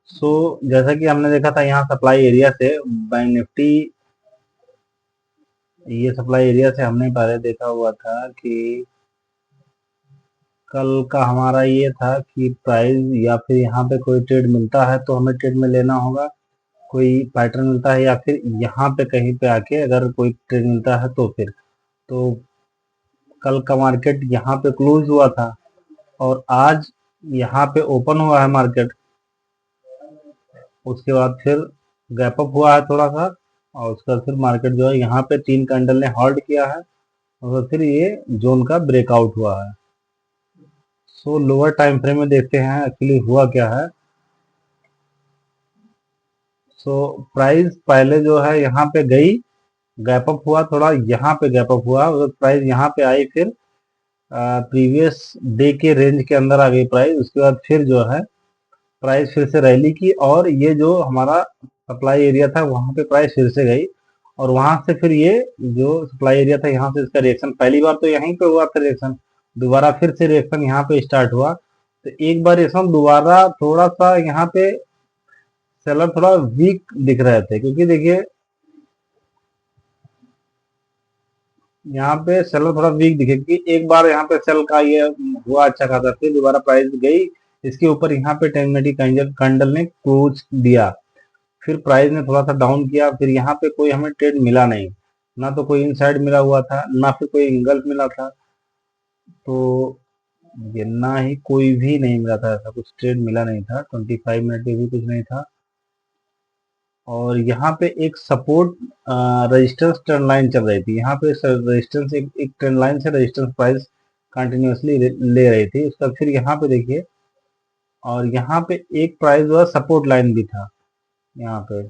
सो जैसा कि हमने देखा था यहाँ सप्लाई एरिया से बैंक निफ्टी, ये सप्लाई एरिया से हमने पहले देखा हुआ था कि कल का हमारा ये था कि प्राइस या फिर यहाँ पे कोई ट्रेड मिलता है तो हमें ट्रेड में लेना होगा, कोई पैटर्न मिलता है या फिर यहाँ पे कहीं पे आके अगर कोई ट्रेड मिलता है तो फिर। तो कल का मार्केट यहाँ पे क्लोज हुआ था और आज यहाँ पे ओपन हुआ है मार्केट। उसके बाद फिर गैप अप हुआ है थोड़ा सा और उसके बाद फिर मार्केट जो है यहाँ पे 3 कैंडल ने होल्ड किया है और फिर ये जोन का ब्रेकआउट हुआ है। सो लोअर टाइम फ्रेम में देखते हैं एक्चुअली हुआ क्या है। सो प्राइस पहले जो है यहाँ पे गई, गैप अप हुआ, थोड़ा यहाँ पे गैप अप हुआ और प्राइस यहाँ पे आई, फिर प्रीवियस डे के रेंज के अंदर आ गई प्राइस। उसके बाद फिर जो है प्राइस फिर से रैली की और ये जो हमारा सप्लाई एरिया था वहां पे प्राइस फिर से गई और वहां से फिर ये जो सप्लाई एरिया था यहाँ से इसका रिएक्शन, पहली बार तो यहीं पे हुआ था रिएक्शन, दोबारा फिर से रिएक्शन यहाँ पे स्टार्ट हुआ। तो एक बार रिएक्शन दोबारा थोड़ा सा यहाँ पे सेलर थोड़ा वीक दिख रहे थे क्योंकि देखिए यहाँ पे सेलर थोड़ा वीक दिखे कि एक बार यहाँ पे सेल का ये हुआ अच्छा खासा, फिर दोबारा प्राइस गई इसके ऊपर, यहाँ पे 10 मिनट कैंडल ने क्लोज दिया, फिर प्राइस ने थोड़ा सा डाउन किया, फिर यहाँ पे कोई हमें ट्रेड मिला नहीं, ना तो कोई इनसाइड मिला हुआ था ना फिर कोई इंगल्फ मिला था, तो ये ना ही कोई भी नहीं मिला था, ऐसा कुछ ट्रेड मिला नहीं था, 25 मिनट पे भी कुछ नहीं था। और यहाँ पे एक सपोर्ट रेजिस्टेंस ट्रेंड लाइन चल रही थी, यहाँ पे रेजिस्टेंस एक ट्रेंड लाइन से रेजिस्टेंस प्राइस कंटिन्यूसली ले रही थी, उसका फिर यहाँ पे देखिए और यहाँ पे एक प्राइस जो है सपोर्ट लाइन भी था, यहाँ पे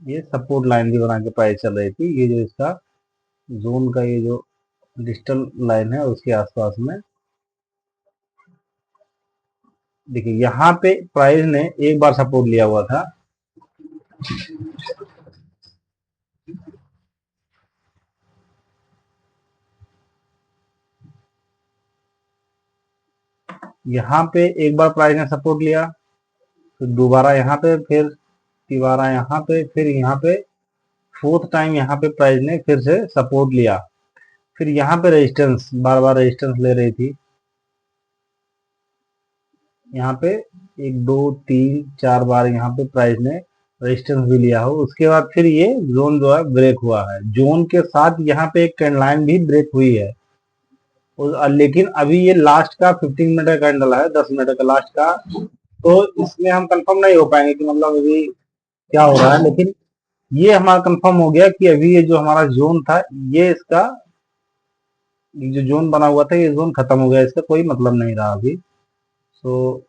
ये सपोर्ट लाइन भी बना के प्राइस चल रही थी, ये जो इसका जोन का ये जो डिजिटल लाइन है उसके आसपास में देखिए यहाँ पे प्राइस ने एक बार सपोर्ट लिया हुआ था, यहाँ पे एक बार प्राइस ने सपोर्ट लिया, फिर दोबारा यहाँ पे, फिर तिबारा यहाँ पे, फिर यहाँ पे फोर्थ टाइम यहाँ पे प्राइस ने फिर से सपोर्ट लिया, फिर यहाँ पे रेजिस्टेंस बार बार रेजिस्टेंस ले रही थी, यहाँ पे 1 2 3 4 बार यहाँ पे प्राइस ने रेजिस्टेंस भी लिया हो, उसके बाद फिर ये जोन जो है ब्रेक हुआ है, जोन के साथ यहाँ पे एक ट्रेंड लाइन भी ब्रेक हुई है लेकिन अभी ये लास्ट का 15 मिनट का कैंडल है, 10 मिनट का लास्ट का, तो इसमें हम कंफर्म नहीं हो पाएंगे कि मतलब अभी क्या हो रहा है, लेकिन ये हमारा कंफर्म हो गया कि अभी ये जो हमारा जोन था ये इसका ये जो जोन बना हुआ था ये जोन खत्म हो गया, इसका कोई मतलब नहीं रहा अभी। सो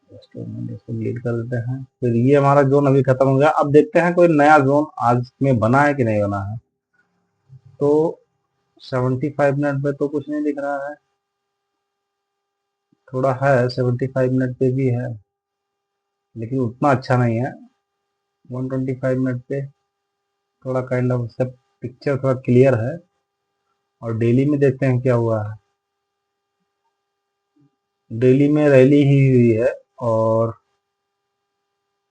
इसको डिलीट कर देते हैं, फिर ये हमारा जोन अभी खत्म हो गया, अब देखते हैं कोई नया जोन आज में बना है कि नहीं बना है। तो 75 मिनट पे तो कुछ नहीं दिख रहा है, थोड़ा है 75 मिनट पे भी है लेकिन उतना अच्छा नहीं है। 125 मिनट पे थोड़ा काइंड ऑफ उसका पिक्चर थोड़ा क्लियर है और डेली में देखते हैं क्या हुआ है। डेली में रैली ही हुई है और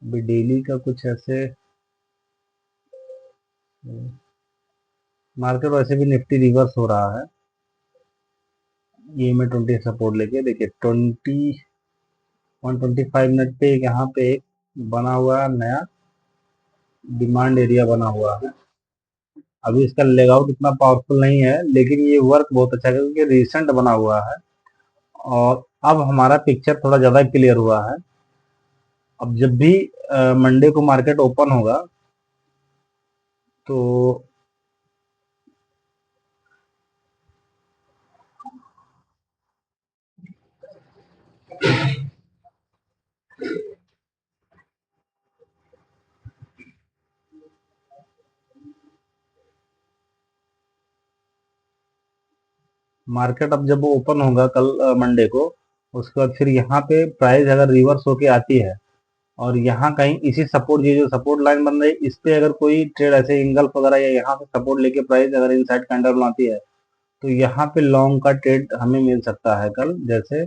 अभी डेली का कुछ ऐसे मार्केट वैसे भी निफ्टी रिवर्स हो रहा है, ये में 20 सपोर्ट लेके देखिए 125 मिनट पे यहाँ पे एक बना हुआ नया डिमांड एरिया बना हुआ है, अभी इसका लेगआउट इतना पावरफुल नहीं है लेकिन ये वर्क बहुत अच्छा है क्योंकि रिसेंट बना हुआ है और अब हमारा पिक्चर थोड़ा ज़्यादा क्लियर हुआ है। अब जब भी मंडे को मार्केट ओपन होगा तो मार्केट अब जब ओपन होगा कल मंडे को, उसके बाद फिर यहाँ पे प्राइस अगर रिवर्स होके आती है और यहाँ कहीं इसी सपोर्ट, ये जो सपोर्ट लाइन बन रही है इस पे अगर कोई ट्रेड ऐसे इंगल्फ वगैरह या यहाँ से सपोर्ट लेके प्राइस अगर इनसाइड कैंडल बनाती है तो यहाँ पे लॉन्ग का ट्रेड हमें मिल सकता है कल, जैसे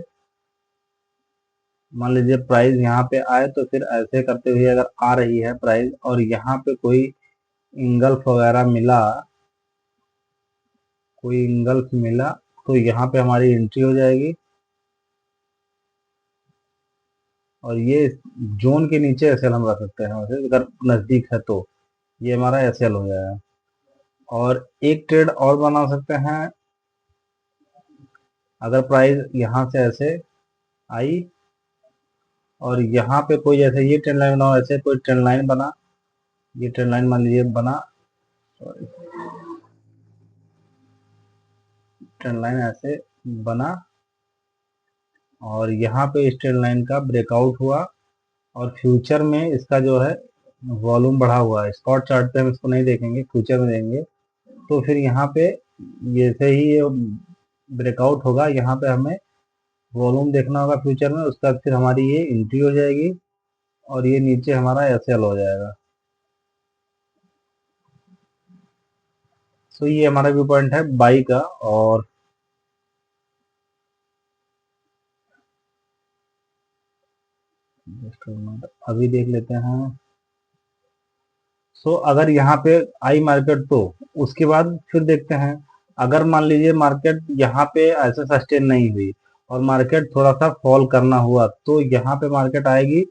मान लीजिए प्राइस यहाँ पे आए तो फिर ऐसे करते हुए अगर आ रही है प्राइस और यहाँ पे कोई इंगल्फ वगैरह मिला, कोई इंगल्फ मिला, तो यहाँ पे हमारी एंट्री हो जाएगी और ये जोन के नीचे एसएल हम रख सकते हैं, वैसे अगर नजदीक है तो ये हमारा एसएल हो जाएगा। और एक ट्रेड और बना सकते हैं, अगर प्राइस यहाँ से ऐसे आई और यहाँ पे कोई जैसे ये ट्रेंड लाइन बना, ऐसे कोई ट्रेंड लाइन बना, ये ट्रेंड लाइन मान लीजिए बना, ट्रेंड लाइन ऐसे बना और यहाँ पे इस ट्रेंड लाइन का ब्रेकआउट हुआ और फ्यूचर में इसका जो है वॉल्यूम बढ़ा हुआ है। स्पॉट चार्ट पे हम इसको नहीं देखेंगे, फ्यूचर में देंगे। तो फिर यहाँ पे जैसे ही ये ब्रेकआउट होगा, यहाँ पे हमें वॉल्यूम देखना होगा फ्यूचर में, उसके बाद फिर हमारी ये एंट्री हो जाएगी और ये नीचे हमारा एसएल हो जाएगा। तो ये हमारा व्यू पॉइंट है बाई का। और अभी देख लेते हैं। सो अगर यहाँ पे आई मार्केट तो उसके बाद फिर देखते हैं, अगर मान लीजिए मार्केट यहाँ पे ऐसे सस्टेन नहीं हुई और मार्केट थोड़ा सा फॉल करना हुआ, तो यहाँ पे मार्केट आएगी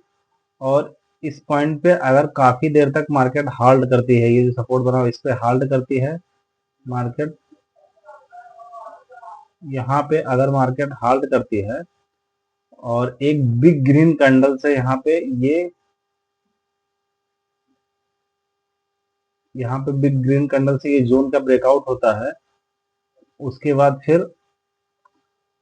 और इस पॉइंट पे अगर काफी देर तक मार्केट होल्ड करती है, ये जो सपोर्ट बना हुआ इस पे होल्ड करती है मार्केट, यहाँ पे अगर मार्केट होल्ड करती है और एक बिग ग्रीन कैंडल से यहाँ पे ये, यहाँ पे बिग ग्रीन कैंडल से ये जोन का ब्रेकआउट होता है, उसके बाद फिर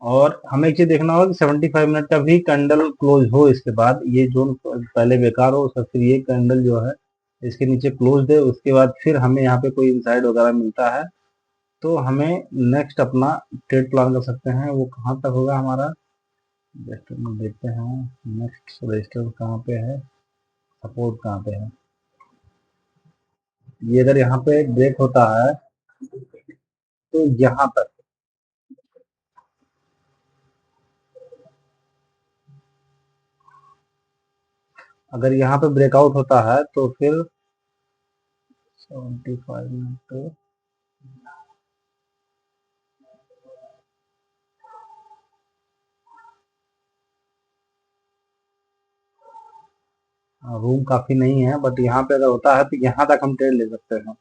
और हमें एक चीज देखना होगा कि 75 मिनट का भी कैंडल क्लोज हो, इसके बाद ये जोन पहले बेकार हो, उसका फिर ये कैंडल जो है इसके नीचे क्लोज है, उसके बाद फिर हमें यहाँ पे कोई इनसाइड वगैरह मिलता है तो हमें नेक्स्ट अपना ट्रेड प्लान कर सकते हैं। वो कहाँ तक होगा हमारा, जस्ट देखते हैं नेक्स्ट रजिस्टर कहाँ पे है, सपोर्ट कहाँ पे है। ये अगर यहाँ पे ब्रेक होता है तो यहाँ तक, अगर यहाँ पे ब्रेकआउट होता है तो फिर 75 मिनट पे रूम काफी नहीं है, बट यहाँ पे अगर होता है तो यहाँ तक हम ट्रेड ले सकते हैं,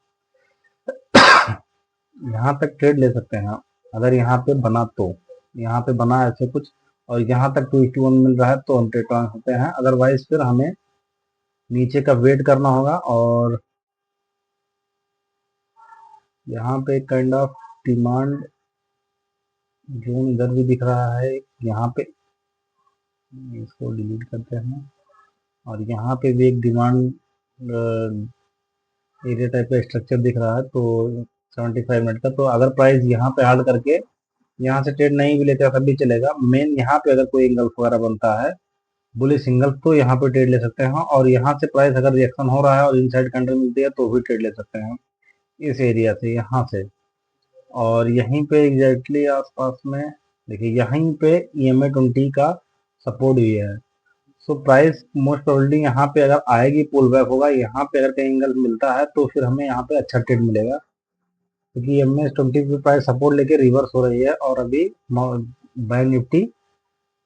यहाँ तक ट्रेड ले सकते हैं। अगर यहाँ पे बना तो, यहाँ पे बना ऐसे कुछ और यहाँ तक 2:1 मिल रहा है तो हम ट्रेड प्लान सकते हैं, अदरवाइज फिर हमें नीचे का वेट करना होगा। और यहाँ पे काइंड ऑफ डिमांड जोन इधर भी दिख रहा है, यहाँ पे इसको डिलीट करते हैं और यहाँ पे भी एक डिमांड एरिया टाइप का स्ट्रक्चर दिख रहा है, तो 75 मिनट का। तो अगर प्राइस यहाँ पे होल्ड करके यहाँ से ट्रेड नहीं भी लेते तब भी चलेगा, मेन यहाँ पे अगर कोई इंगल्फ वगैरह बनता है बुलिश सिंगल तो यहाँ पे ट्रेड ले सकते हैं। और यहाँ से प्राइस अगर रिएक्शन हो रहा है और इनसाइड कैंडल मिलती है तो भी ट्रेड ले सकते हैं इस एरिया से, यहाँ से। और यहीं पे एग्जैक्टली आसपास में देखिए, यहीं पे EMA 20 का सपोर्ट भी है। सो प्राइस मोस्ट प्रोबेबली यहाँ पे अगर आएगी, पुल बैक होगा, यहाँ पे अगर कहीं एंगल मिलता है तो फिर हमें यहाँ पे अच्छा ट्रेड मिलेगा, क्योंकि MS 20 पे प्राइस सपोर्ट लेके रिवर्स हो रही है और अभी बैंक निफ्टी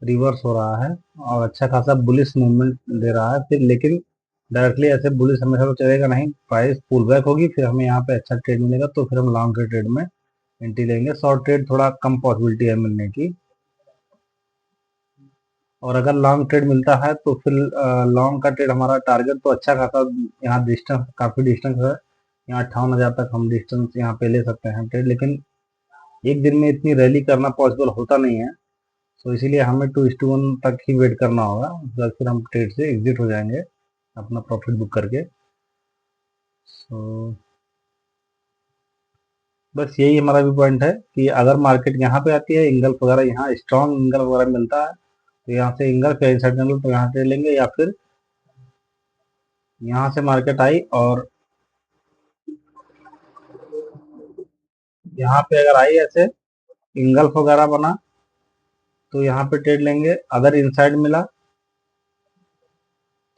रिवर्स हो रहा है और अच्छा खासा बुलिश मूवमेंट दे रहा है। फिर लेकिन डायरेक्टली ऐसे बुलिश हमेशा तो चलेगा नहीं, प्राइस पुल बैक होगी, फिर हमें यहाँ पे अच्छा ट्रेड मिलेगा तो फिर हम लॉन्ग के ट्रेड में एंट्री लेंगे। शॉर्ट ट्रेड थोड़ा कम पॉसिबिलिटी है मिलने की। और अगर लॉन्ग ट्रेड मिलता है तो फिर लॉन्ग का ट्रेड हमारा टारगेट तो अच्छा खासा, यहाँ डिस्टेंस काफी डिस्टेंस है, यहाँ 58,000 तक हम डिस्टेंस यहाँ पे ले सकते हैं ट्रेड, लेकिन एक दिन में इतनी रैली करना पॉसिबल होता नहीं है। तो इसीलिए हमें 2:1 तक ही वेट करना होगा, उसके बाद फिर हम ट्रेड से एग्जिट हो जाएंगे अपना प्रॉफिट बुक करके। सो बस यही हमारा भी पॉइंट है कि अगर मार्केट यहाँ पे आती है, इंगल्फ वगैरह यहाँ स्ट्रॉन्ग इंगल्फ वगैरह मिलता है तो यहाँ से इंगल्फ या इनसाइड कैंडल तो यहाँ से लेंगे, या फिर यहाँ से मार्केट आई और यहाँ पे अगर आई ऐसे इंगल्फ वगैरह बना तो यहाँ पे ट्रेड लेंगे। अगर इनसाइड मिला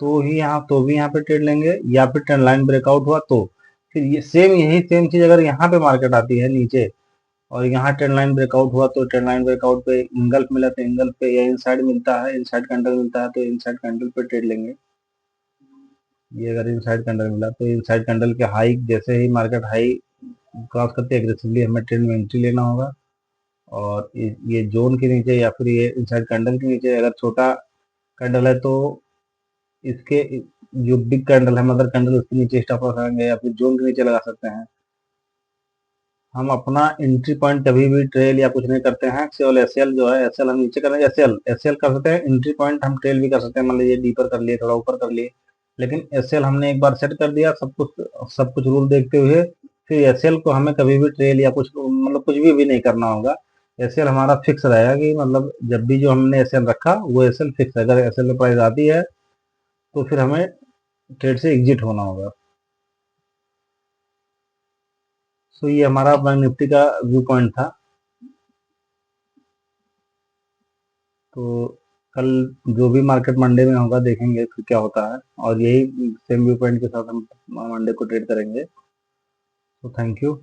तो ही यहाँ तो भी यहाँ पे ट्रेड लेंगे, या फिर ट्रेंड लाइन ब्रेकआउट हुआ तो फिर ये यही सेम चीज अगर यहाँ पे मार्केट आती है नीचे और यहाँ ट्रेंड लाइन ब्रेकआउट हुआ तो ट्रेंड लाइन ब्रेकआउट पे इंगल्फ मिला तो इंगल्फ पे, या इनसाइड मिलता है, इनसाइड कैंडल मिलता है तो इनसाइड कैंडल पे ट्रेड लेंगे। ये अगर इनसाइड कैंडल मिला तो इनसाइड कैंडल के हाई, जैसे ही मार्केट हाई क्रॉस करते हैं एग्रेसिवली हमें ट्रेड में एंट्री लेना होगा। और ये जोन के नीचे या फिर ये इनसाइड कैंडल के नीचे अगर छोटा कैंडल है तो इसके जो बिग कैंडल है मदर कैंडल उसके नीचे स्टॉप लॉस लगाएंगे या फिर जोन के नीचे लगा सकते हैं। हम अपना एंट्री पॉइंट कभी भी ट्रेल या कुछ नहीं करते हैं, केवल एसएल जो है एसएल हम नीचे करेंगे, एसएल कर सकते हैं, एंट्री पॉइंट हम ट्रेल भी कर सकते हैं, मान लीजिए डीपर कर लिए थोड़ा ऊपर कर लिए, लेकिन एसएल हमने एक बार सेट कर दिया सब कुछ रूल देखते हुए, फिर एसएल को हमें कभी भी ट्रेल या कुछ मतलब कुछ भी नहीं करना होगा। एसएल हमारा फिक्स रहेगा कि मतलब जब भी जो हमने एसएल रखा वो एसएल फिक्स है, अगर एसएल में प्राइस आती है तो फिर हमें ट्रेड से एग्जिट होना होगा। सो ये हमारा बैंक निफ्टी का व्यू पॉइंट था। तो कल जो भी मार्केट मंडे में होगा देखेंगे फिर क्या होता है, और यही सेम व्यू पॉइंट के साथ हम मंडे को ट्रेड करेंगे। तो थैंक यू।